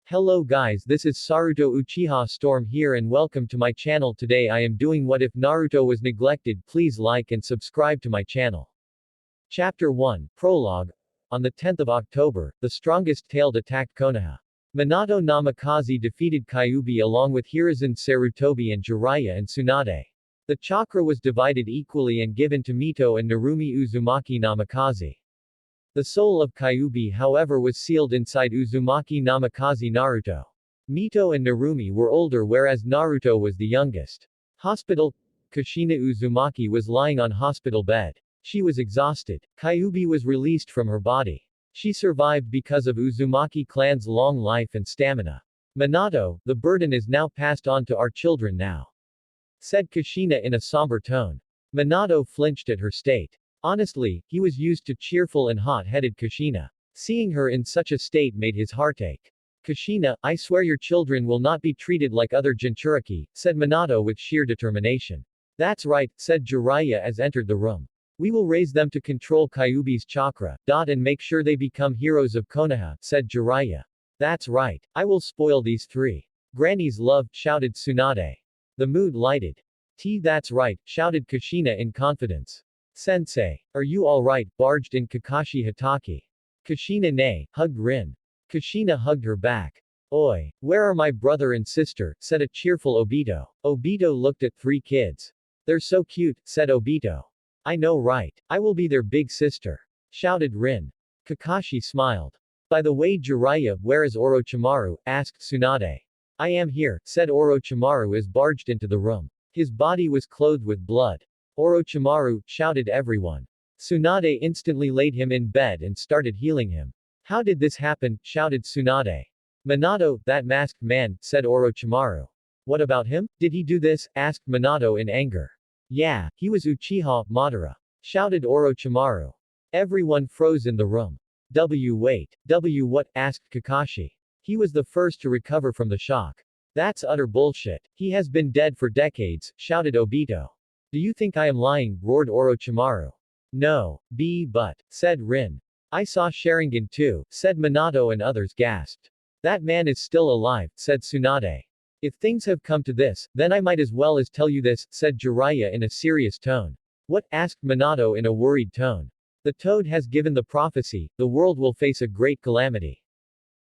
Hello guys, this is Saruto Uchiha Storm here and welcome to my channel. Today I am doing What If Naruto Was Neglected. Please like and subscribe to my channel. Chapter 1, Prologue. On the 10th of October, the strongest tailed attacked Konoha. Minato Namikaze defeated Kyuubi along with Hiruzen Sarutobi and Jiraiya and Tsunade. The chakra was divided equally and given to Mito and Narumi Uzumaki Namikaze. The soul of Kyuubi however was sealed inside Uzumaki Namikaze Naruto. Mito and Narumi were older whereas Naruto was the youngest. Hospital. Kushina Uzumaki was lying on hospital bed. She was exhausted. Kyuubi was released from her body. She survived because of Uzumaki clan's long life and stamina. Minato, the burden is now passed on to our children now, said Kushina in a somber tone. Minato flinched at her state. Honestly, he was used to cheerful and hot-headed Kushina. Seeing her in such a state made his heart ache. Kushina, I swear your children will not be treated like other Jinchuriki, said Minato with sheer determination. That's right, said Jiraiya as entered the room. We will raise them to control Kyuubi's chakra, and make sure they become heroes of Konoha, said Jiraiya. That's right. I will spoil these three. Granny's love, shouted Tsunade. The mood lighted. That's right, shouted Kushina in confidence. Sensei, are you alright? Barged in Kakashi Hatake. Kushina nay, hugged Rin. Kushina hugged her back. Oi, where are my brother and sister? Said a cheerful Obito. Obito looked at three kids. They're so cute, said Obito. I know right. I will be their big sister, shouted Rin. Kakashi smiled. By the way Jiraiya, where is Orochimaru? Asked Tsunade. I am here, said Orochimaru as barged into the room. His body was clothed with blood. Orochimaru, shouted everyone. Tsunade instantly laid him in bed and started healing him. How did this happen? Shouted Tsunade. Minato, that masked man, said Orochimaru. What about him? Did he do this? Asked Minato in anger. Yeah, he was Uchiha Madara, shouted Orochimaru. Everyone froze in the room. Wait. What? Asked Kakashi. He was the first to recover from the shock. That's utter bullshit. He has been dead for decades, shouted Obito. Do you think I am lying? Roared Orochimaru. No, but, said Rin. I saw Sharingan too, said Minato and others gasped. That man is still alive, said Tsunade. If things have come to this, then I might as well as tell you this, said Jiraiya in a serious tone. What? Asked Minato in a worried tone. The toad has given the prophecy, the world will face a great calamity.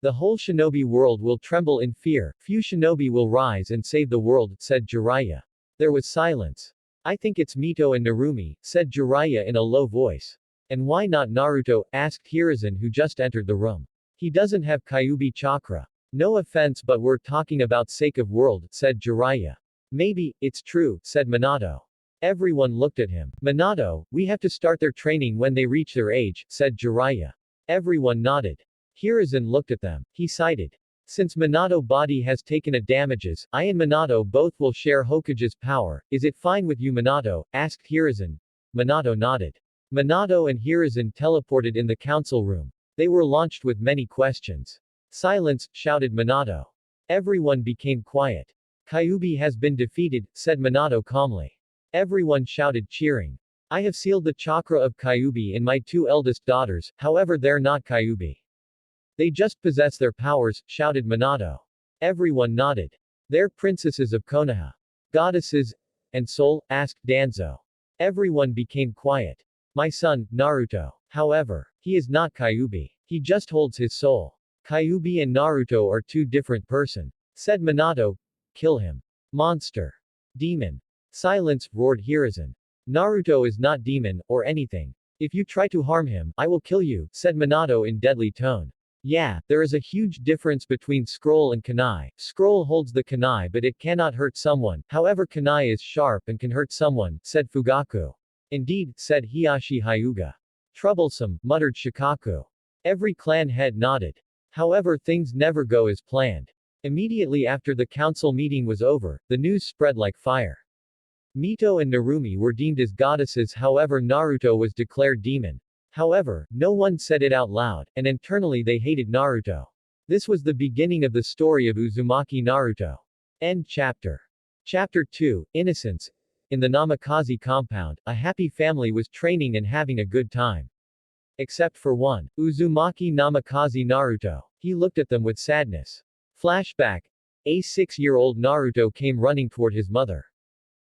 The whole shinobi world will tremble in fear, few shinobi will rise and save the world, said Jiraiya. There was silence. I think it's Mito and Narumi, said Jiraiya in a low voice. And why not Naruto? Asked Hiruzen who just entered the room. He doesn't have Kyuubi chakra. No offense but we're talking about sake of world, said Jiraiya. Maybe, it's true, said Minato. Everyone looked at him. Minato, we have to start their training when they reach their age, said Jiraiya. Everyone nodded. Hiruzen looked at them. He cited. Since Minato body has taken a damages, I and Minato both will share Hokage's power. Is it fine with you Minato? Asked Hiruzen. Minato nodded. Minato and Hiruzen teleported in the council room. They were launched with many questions. Silence, shouted Minato. Everyone became quiet. Kyuubi has been defeated, said Minato calmly. Everyone shouted cheering. I have sealed the chakra of Kyuubi in my two eldest daughters, however they're not Kyuubi. They just possess their powers, shouted Minato. Everyone nodded. They're princesses of Konoha. Goddesses. And soul? Asked Danzo. Everyone became quiet. My son, Naruto. However, he is not Kyuubi. He just holds his soul. Kyuubi and Naruto are two different person, said Minato. Kill him. Monster. Demon. Silence, roared Hiruzen. Naruto is not demon, or anything. If you try to harm him, I will kill you, said Minato in deadly tone. Yeah, there is a huge difference between scroll and kunai. Scroll holds the kunai but it cannot hurt someone, however kunai is sharp and can hurt someone, said Fugaku. Indeed, said Hiashi Hyuga. Troublesome, muttered Shikaku. Every clan head nodded. However things never go as planned. Immediately after the council meeting was over, the news spread like fire. Mito and Narumi were deemed as goddesses however Naruto was declared demon. However, no one said it out loud, and internally they hated Naruto. This was the beginning of the story of Uzumaki Naruto. End chapter. Chapter 2, Innocence. In the Namikaze compound, a happy family was training and having a good time. Except for one. Uzumaki Namikaze Naruto. He looked at them with sadness. Flashback. A 6-year-old Naruto came running toward his mother.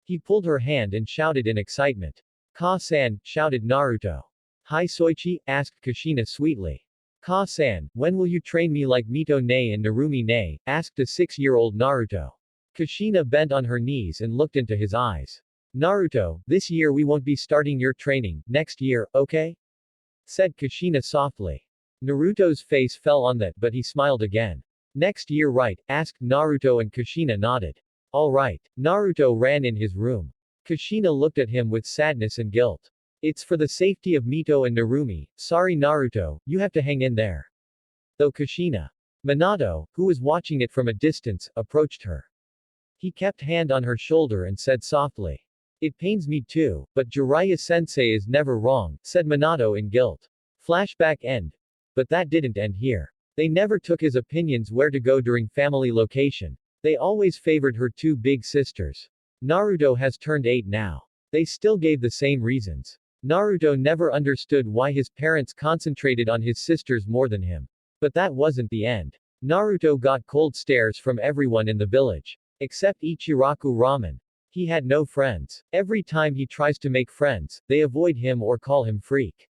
He pulled her hand and shouted in excitement. Ka-san, shouted Naruto. Hi Soichi, asked Kushina sweetly. Ka-san, when will you train me like Mito ne and Narumi ne, asked a 6-year-old Naruto. Kushina bent on her knees and looked into his eyes. Naruto, this year we won't be starting your training, next year, okay? Said Kushina softly. Naruto's face fell on that, but he smiled again. Next year, right? Asked Naruto and Kushina nodded. Alright. Naruto ran in his room. Kushina looked at him with sadness and guilt. It's for the safety of Mito and Narumi, sorry Naruto, you have to hang in there. Though Kushina. Minato, who was watching it from a distance, approached her. He kept hand on her shoulder and said softly. It pains me too, but Jiraiya-sensei is never wrong, said Minato in guilt. Flashback end. But that didn't end here. They never took his opinions where to go during family location. They always favored her two big sisters. Naruto has turned 8 now. They still gave the same reasons. Naruto never understood why his parents concentrated on his sisters more than him. But that wasn't the end. Naruto got cold stares from everyone in the village. Except Ichiraku Ramen. He had no friends. Every time he tries to make friends, they avoid him or call him freak.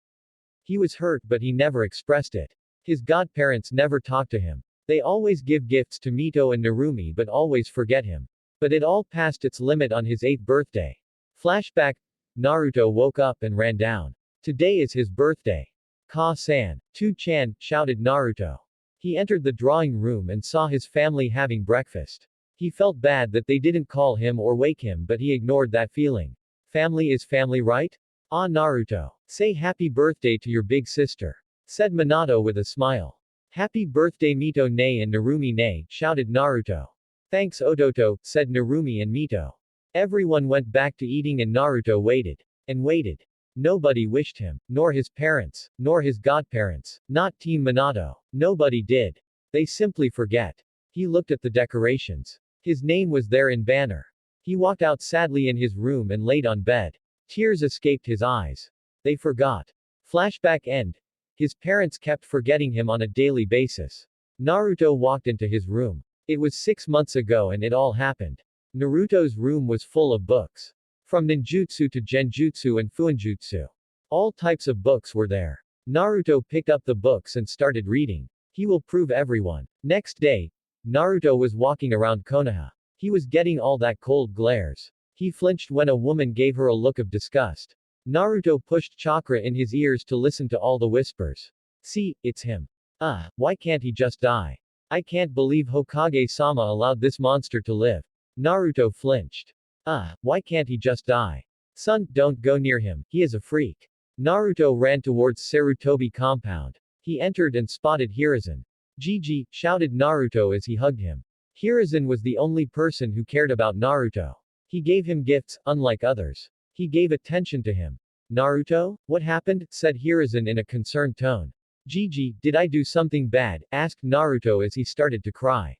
He was hurt but he never expressed it. His godparents never talk to him. They always give gifts to Mito and Narumi but always forget him. But it all passed its limit on his 8th birthday. Flashback. Naruto woke up and ran down. Today is his birthday. Ka-san. Tu-chan, shouted Naruto. He entered the drawing room and saw his family having breakfast. He felt bad that they didn't call him or wake him but he ignored that feeling. Family is family, right? Ah Naruto. Say happy birthday to your big sister. Said Minato with a smile. Happy birthday Mito ne and Narumi ne, shouted Naruto. Thanks Ototo, said Narumi and Mito. Everyone went back to eating and Naruto waited. And waited. Nobody wished him. Nor his parents. Nor his godparents. Not Team Minato. Nobody did. They simply forget. He looked at the decorations. His name was there in banner. He walked out sadly in his room and laid on bed. Tears escaped his eyes. They forgot. Flashback end. His parents kept forgetting him on a daily basis. Naruto walked into his room. It was 6 months ago and it all happened. Naruto's room was full of books. From ninjutsu to genjutsu and fuinjutsu. All types of books were there. Naruto picked up the books and started reading. He will prove everyone. Next day, Naruto was walking around Konoha. He was getting all that cold glares. He flinched when a woman gave her a look of disgust. Naruto pushed Chakra in his ears to listen to all the whispers. See, it's him. Why can't he just die? I can't believe Hokage-sama allowed this monster to live. Naruto flinched. Why can't he just die? Son, don't go near him, he is a freak. Naruto ran towards Sarutobi compound. He entered and spotted Hiruzen. Gigi, shouted Naruto as he hugged him. Hiruzen was the only person who cared about Naruto. He gave him gifts, unlike others. He gave attention to him. Naruto? What happened? Said Hiruzen in a concerned tone. Gigi, did I do something bad? Asked Naruto as he started to cry.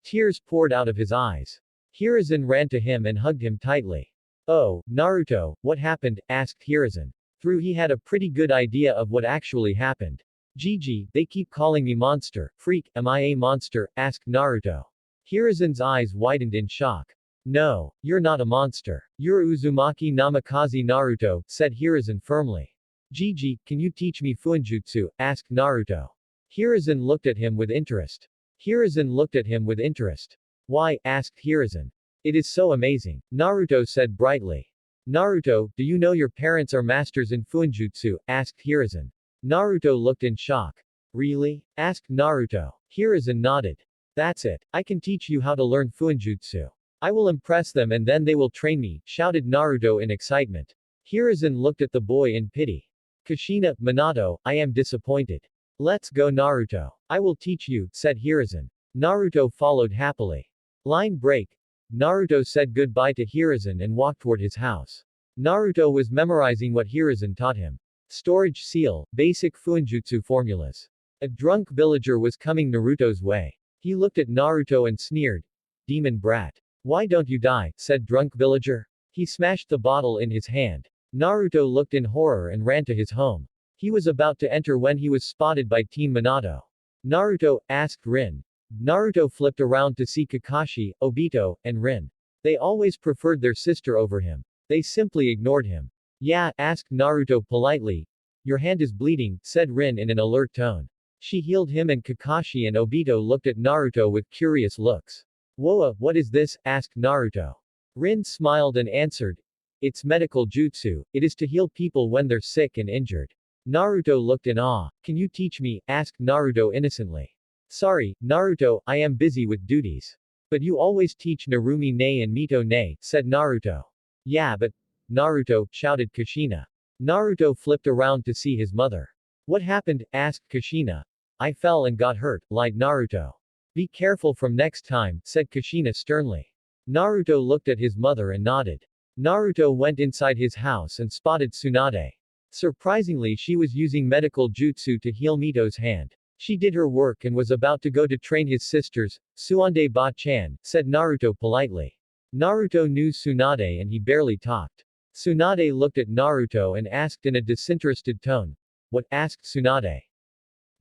Tears poured out of his eyes. Hiruzen ran to him and hugged him tightly. Oh, Naruto, what happened? Asked Hiruzen. Through he had a pretty good idea of what actually happened. Gigi, they keep calling me monster, freak, am I a monster? Asked Naruto. Hiruzen's eyes widened in shock. No, you're not a monster. You're Uzumaki Namikaze Naruto, said Hiruzen firmly. Gigi, can you teach me fuinjutsu? Asked Naruto. Hiruzen looked at him with interest. Hiruzen looked at him with interest. Why? Asked Hiruzen. It is so amazing. Naruto said brightly. Naruto, do you know your parents are masters in fuinjutsu? Asked Hiruzen. Naruto looked in shock. Really? Asked Naruto. Hiruzen nodded. That's it. I can teach you how to learn fuinjutsu. I will impress them and then they will train me, shouted Naruto in excitement. Hiruzen looked at the boy in pity. Kushina, Minato, I am disappointed. Let's go Naruto. I will teach you, said Hiruzen. Naruto followed happily. Line break. Naruto said goodbye to Hiruzen and walked toward his house. Naruto was memorizing what Hiruzen taught him. Storage seal, basic fuinjutsu formulas. A drunk villager was coming Naruto's way. He looked at Naruto and sneered. Demon brat. Why don't you die? Said drunk villager. He smashed the bottle in his hand. Naruto looked in horror and ran to his home. He was about to enter when he was spotted by Team Minato. Naruto, asked Rin. Naruto flipped around to see Kakashi, Obito, and Rin. They always preferred their sister over him. They simply ignored him. Yeah, asked Naruto politely. Your hand is bleeding, said Rin in an alert tone. She healed him and Kakashi and Obito looked at Naruto with curious looks. Woa, what is this? Asked Naruto. Rin smiled and answered. It's medical jutsu. It is to heal people when they're sick and injured. Naruto looked in awe. Can you teach me? Asked Naruto innocently. Sorry, Naruto, I am busy with duties. But you always teach Narumi ne and Mito ne, said Naruto. Yeah, but Naruto, shouted Kushina. Naruto flipped around to see his mother. What happened? Asked Kushina. I fell and got hurt, lied Naruto. Be careful from next time, said Kushina sternly. Naruto looked at his mother and nodded. Naruto went inside his house and spotted Tsunade. Surprisingly, she was using medical jutsu to heal Mito's hand. She did her work and was about to go to train his sisters. Suande ba-chan, said Naruto politely. Naruto knew Tsunade and he barely talked. Tsunade looked at Naruto and asked in a disinterested tone. What? Asked Tsunade.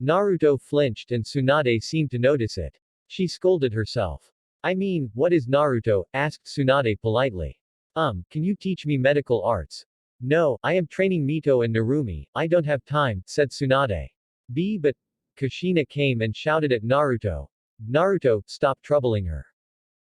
Naruto flinched and Tsunade seemed to notice it. She scolded herself. I mean, what is Naruto? Asked Tsunade politely. Can you teach me medical arts? No, I am training Mito and Narumi, I don't have time, said Tsunade. But Kushina came and shouted at Naruto. Naruto, stop troubling her.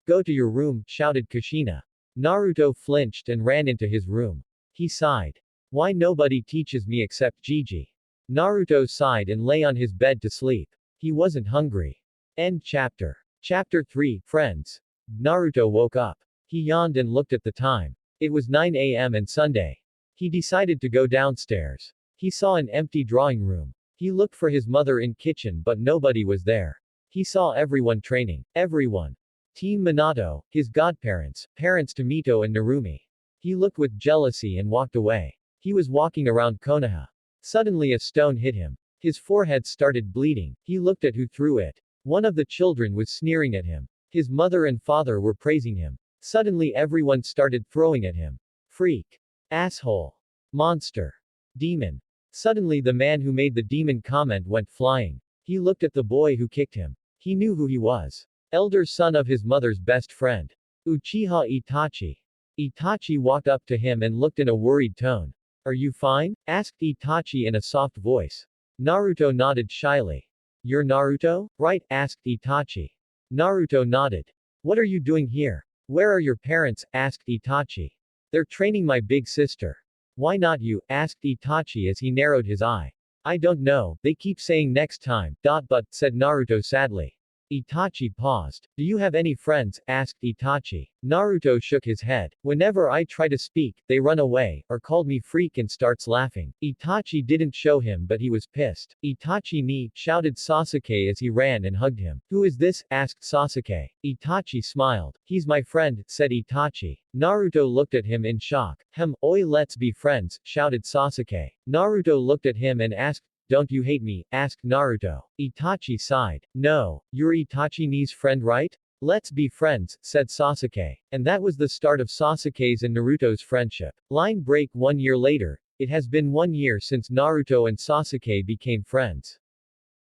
Go to your room, shouted Kushina. Naruto flinched and ran into his room. He sighed. Why nobody teaches me except Gigi? Naruto sighed and lay on his bed to sleep. He wasn't hungry. End chapter. Chapter 3, Friends. Naruto woke up. He yawned and looked at the time. It was 9 a.m. and Sunday. He decided to go downstairs. He saw an empty drawing room. He looked for his mother in kitchen but nobody was there. He saw everyone training. Everyone. Team Minato, his godparents, parents to Mito and Narumi. He looked with jealousy and walked away. He was walking around Konoha. Suddenly a stone hit him. His forehead started bleeding. He looked at who threw it. One of the children was sneering at him. His mother and father were praising him. Suddenly everyone started throwing at him. Freak. Asshole. Monster. Demon. Suddenly the man who made the demon comment went flying. He looked at the boy who kicked him. He knew who he was. Elder son of his mother's best friend. Uchiha Itachi. Itachi walked up to him and looked in a worried tone. Are you fine? Asked Itachi in a soft voice. Naruto nodded shyly. You're Naruto? Right? Asked Itachi. Naruto nodded. What are you doing here? Where are your parents? Asked Itachi. They're training my big sister. Why not you? Asked Itachi as he narrowed his eye. I don't know, they keep saying next time, but, said Naruto sadly. Itachi paused. Do you have any friends? Asked Itachi. Naruto shook his head. Whenever I try to speak, they run away, or called me freak and starts laughing. Itachi didn't show him but he was pissed. Itachi ni, shouted Sasuke as he ran and hugged him. Who is this? Asked Sasuke. Itachi smiled. He's my friend, said Itachi. Naruto looked at him in shock. Oi, let's be friends, shouted Sasuke. Naruto looked at him and asked, don't you hate me? Asked Naruto. Itachi sighed. No, you're Itachi-ni's friend right? Let's be friends, said Sasuke. And that was the start of Sasuke's and Naruto's friendship. Line break 1 year later. It has been 1 year since Naruto and Sasuke became friends.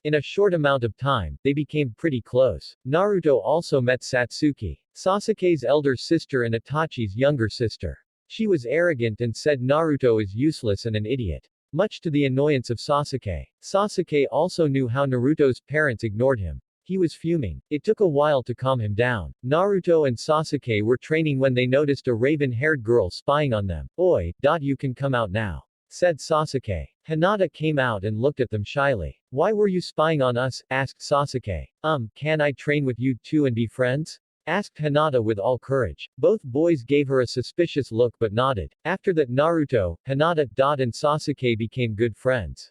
In a short amount of time, they became pretty close. Naruto also met Satsuki, Sasuke's elder sister and Itachi's younger sister. She was arrogant and said Naruto is useless and an idiot. Much to the annoyance of Sasuke. Sasuke also knew how Naruto's parents ignored him. He was fuming. It took a while to calm him down. Naruto and Sasuke were training when they noticed a raven-haired girl spying on them. Oi, you can come out now, said Sasuke. Hinata came out and looked at them shyly. Why were you spying on us? Asked Sasuke. Can I train with you too and be friends? Asked Hinata with all courage. Both boys gave her a suspicious look but nodded. After that Naruto, Hinata, and Sasuke became good friends.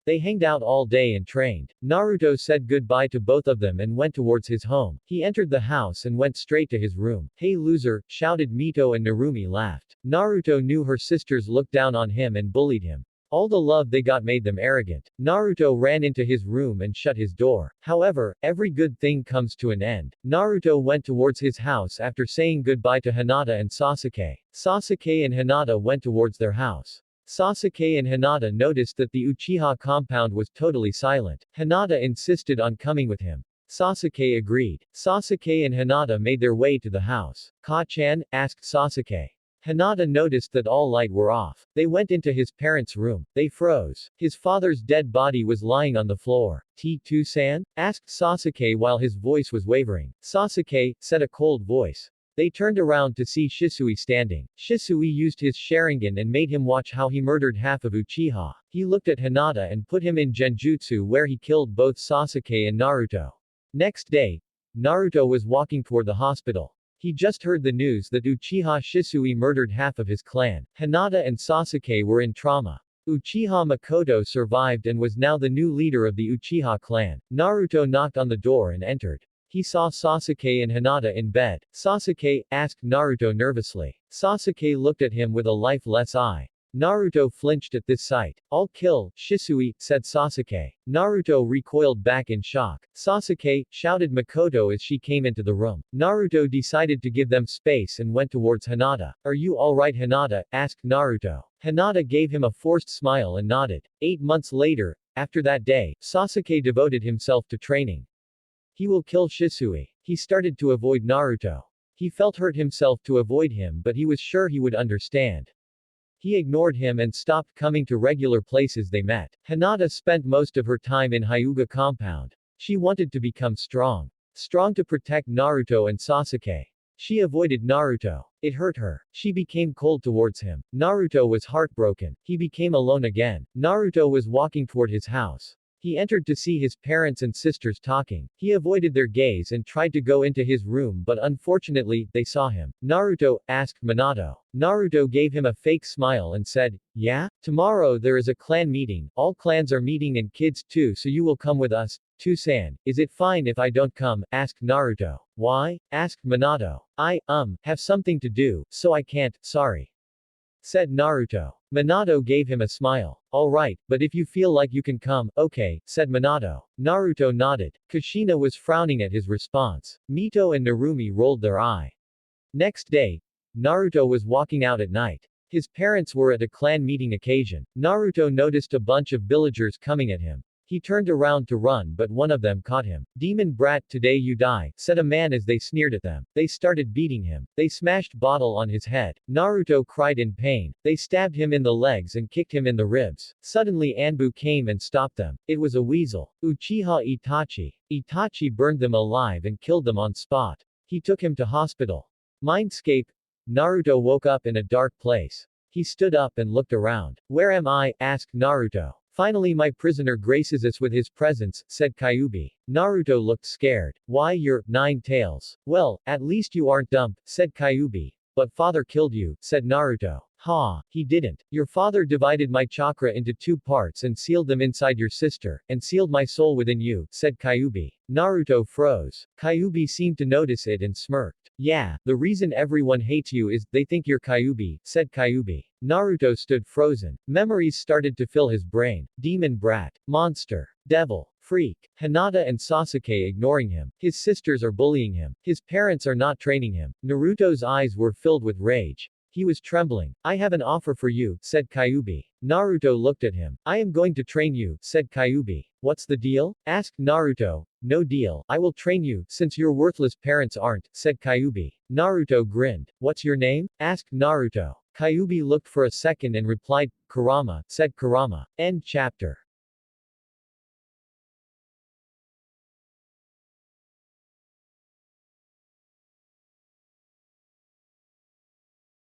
They hanged out all day and trained. Naruto said goodbye to both of them and went towards his home. He entered the house and went straight to his room. Hey loser, shouted Mito and Narumi laughed. Naruto knew her sisters looked down on him and bullied him. All the love they got made them arrogant. Naruto ran into his room and shut his door. However, every good thing comes to an end. Naruto went towards his house after saying goodbye to Hinata and Sasuke. Sasuke and Hinata went towards their house. Sasuke and Hinata noticed that the Uchiha compound was totally silent. Hinata insisted on coming with him. Sasuke agreed. Sasuke and Hinata made their way to the house. Ka-chan? Asked Sasuke. Hinata noticed that all light were off. They went into his parents' room. They froze. His father's dead body was lying on the floor. T2-san? Asked Sasuke while his voice was wavering. Sasuke, said a cold voice. They turned around to see Shisui standing. Shisui used his Sharingan and made him watch how he murdered half of Uchiha. He looked at Hinata and put him in Genjutsu where he killed both Sasuke and Naruto. Next day, Naruto was walking toward the hospital. He just heard the news that Uchiha Shisui murdered half of his clan. Hinata and Sasuke were in trauma. Uchiha Makoto survived and was now the new leader of the Uchiha clan. Naruto knocked on the door and entered. He saw Sasuke and Hinata in bed. Sasuke? Asked Naruto nervously. Sasuke looked at him with a lifeless eye. Naruto flinched at this sight. I'll kill Shisui, said Sasuke. Naruto recoiled back in shock. Sasuke, shouted Makoto as she came into the room. Naruto decided to give them space and went towards Hinata. Are you alright, Hinata? Asked Naruto. Hinata gave him a forced smile and nodded. 8 months later, after that day, Sasuke devoted himself to training. He will kill Shisui. He started to avoid Naruto. He felt hurt himself to avoid him, but he was sure he would understand. He ignored him and stopped coming to regular places they met. Hinata spent most of her time in Hyuga compound. She wanted to become strong. Strong to protect Naruto and Sasuke. She avoided Naruto. It hurt her. She became cold towards him. Naruto was heartbroken. He became alone again. Naruto was walking toward his house. He entered to see his parents and sisters talking. He avoided their gaze and tried to go into his room, but unfortunately, they saw him. Naruto? Asked Minato. Naruto gave him a fake smile and said, yeah? Tomorrow there is a clan meeting. All clans are meeting and kids too, so you will come with us. Tusan, is it fine if I don't come? Asked Naruto. Why? Asked Minato. I, have something to do, so I can't, sorry, said Naruto. Minato gave him a smile. Alright, but if you feel like you can come, okay, said Minato. Naruto nodded. Kushina was frowning at his response. Mito and Narumi rolled their eye. Next day, Naruto was walking out at night. His parents were at a clan meeting occasion. Naruto noticed a bunch of villagers coming at him. He turned around to run, but one of them caught him. Demon brat, today you die, said a man as they sneered at them. They started beating him. They smashed bottle on his head. Naruto cried in pain. They stabbed him in the legs and kicked him in the ribs. Suddenly Anbu came and stopped them. It was a weasel. Uchiha Itachi. Itachi burned them alive and killed them on spot. He took him to hospital. Mindscape. Naruto woke up in a dark place. He stood up and looked around. Where am I? Asked Naruto. Finally my prisoner graces us with his presence, said Kyuubi. Naruto looked scared. Why you're 9 tails. Well, at least you aren't dumb, said Kyuubi. But father killed you, said Naruto. Ha, he didn't. Your father divided my chakra into 2 parts and sealed them inside your sister, and sealed my soul within you, said Kyuubi. Naruto froze. Kyuubi seemed to notice it and smirked. Yeah, the reason everyone hates you is, they think you're Kyuubi, said Kyuubi. Naruto stood frozen. Memories started to fill his brain. Demon brat. Monster. Devil. Freak. Hinata and Sasuke ignoring him. His sisters are bullying him. His parents are not training him. Naruto's eyes were filled with rage. He was trembling. I have an offer for you, said Kyuubi. Naruto looked at him. I am going to train you, said Kyuubi. What's the deal? Asked Naruto. No deal. I will train you, since your worthless parents aren't, said Kyuubi. Naruto grinned. What's your name? Asked Naruto. Kyuubi looked for a second and replied, Kurama, said Kurama. End chapter.